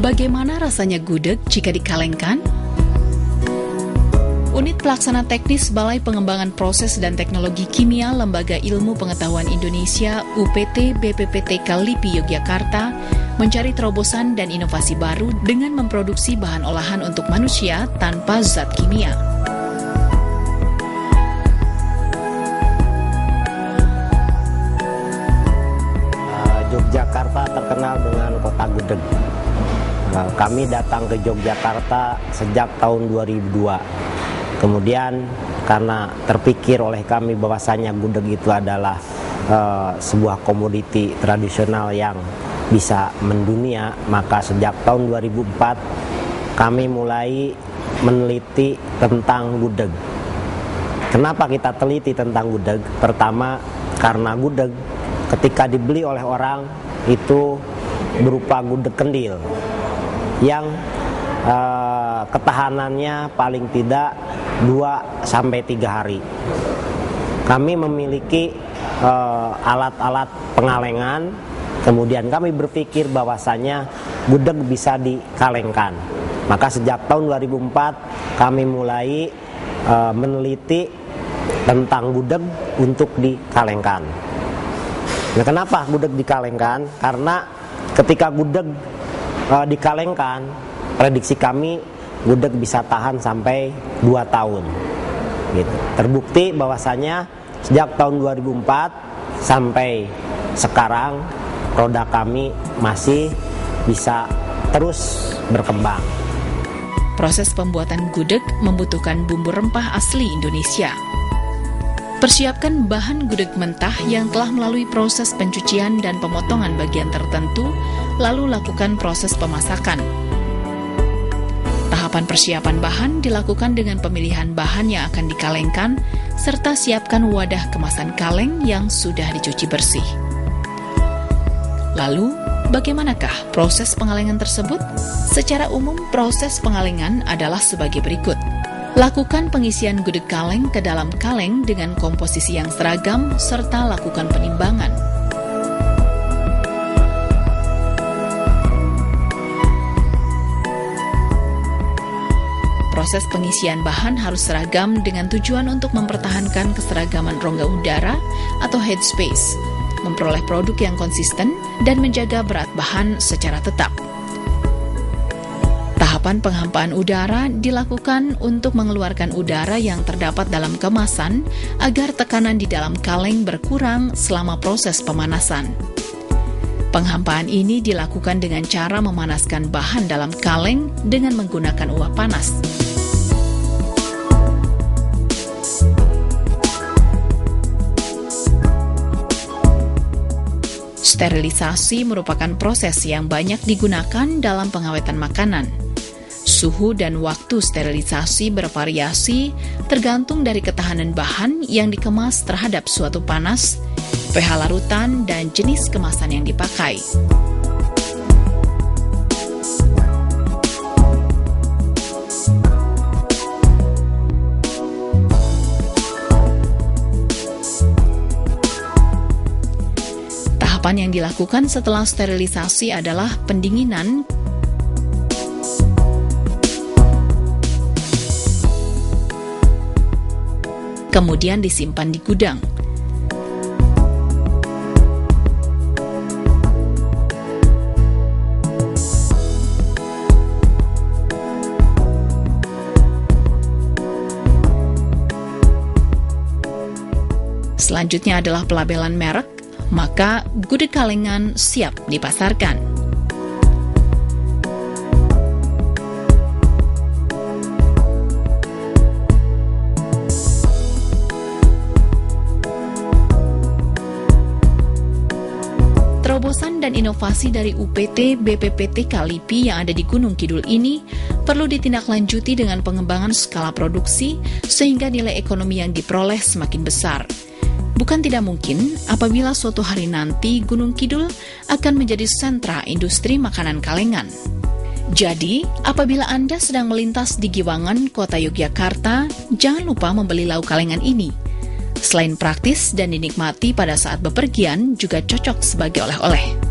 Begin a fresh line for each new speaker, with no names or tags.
Bagaimana rasanya gudeg jika dikalengkan? Unit Pelaksana Teknis Balai Pengembangan Proses dan Teknologi Kimia Lembaga Ilmu Pengetahuan Indonesia UPT BPPTK LIPI Yogyakarta mencari terobosan dan inovasi baru dengan memproduksi bahan olahan untuk manusia tanpa zat kimia.
Yogyakarta terkenal dengan kota gudeg. Kami datang ke Yogyakarta sejak tahun 2002. Kemudian karena terpikir oleh kami bahwasanya gudeg itu adalah sebuah komoditi tradisional yang bisa mendunia, maka sejak tahun 2004 kami mulai meneliti tentang gudeg. Kenapa kita teliti tentang gudeg? Pertama, karena gudeg ketika dibeli oleh orang itu berupa gudeg kendil yang ketahanannya paling tidak 2-3 hari. Kami memiliki alat-alat pengalengan, kemudian kami berpikir bahwasanya gudeg bisa dikalengkan. Maka sejak tahun 2004 kami mulai meneliti tentang gudeg untuk dikalengkan. Nah, kenapa gudeg dikalengkan? Karena ketika gudeg dikalengkan, prediksi kami gudeg bisa tahan sampai 2 tahun. Gitu. Terbukti bahwasanya sejak tahun 2004 sampai sekarang produk kami masih bisa terus berkembang.
Proses pembuatan gudeg membutuhkan bumbu rempah asli Indonesia. Persiapkan bahan gudeg mentah yang telah melalui proses pencucian dan pemotongan bagian tertentu, lalu lakukan proses pemasakan. Tahapan persiapan bahan dilakukan dengan pemilihan bahan yang akan dikalengkan, serta siapkan wadah kemasan kaleng yang sudah dicuci bersih. Lalu, bagaimanakah proses pengalengan tersebut? Secara umum, proses pengalengan adalah sebagai berikut. Lakukan pengisian gudeg kaleng ke dalam kaleng dengan komposisi yang seragam, serta lakukan penimbangan. Proses pengisian bahan harus seragam dengan tujuan untuk mempertahankan keseragaman rongga udara atau headspace, memperoleh produk yang konsisten, dan menjaga berat bahan secara tetap. Tahapan penghampaan udara dilakukan untuk mengeluarkan udara yang terdapat dalam kemasan agar tekanan di dalam kaleng berkurang selama proses pemanasan. Penghampaan ini dilakukan dengan cara memanaskan bahan dalam kaleng dengan menggunakan uap panas. Sterilisasi merupakan proses yang banyak digunakan dalam pengawetan makanan. Suhu dan waktu sterilisasi bervariasi tergantung dari ketahanan bahan yang dikemas terhadap suatu panas, pH larutan, dan jenis kemasan yang dipakai. Tahapan yang dilakukan setelah sterilisasi adalah pendinginan, kemudian disimpan di gudang. Selanjutnya adalah pelabelan merek, maka gudeg kalengan siap dipasarkan. Terobosan dan inovasi dari UPT BPPTK LIPI yang ada di Gunung Kidul ini perlu ditindaklanjuti dengan pengembangan skala produksi sehingga nilai ekonomi yang diperoleh semakin besar. Bukan tidak mungkin apabila suatu hari nanti Gunung Kidul akan menjadi sentra industri makanan kalengan. Jadi, apabila Anda sedang melintas di Giwangan, Kota Yogyakarta, jangan lupa membeli lauk kalengan ini. Selain praktis dan dinikmati pada saat bepergian, juga cocok sebagai oleh-oleh.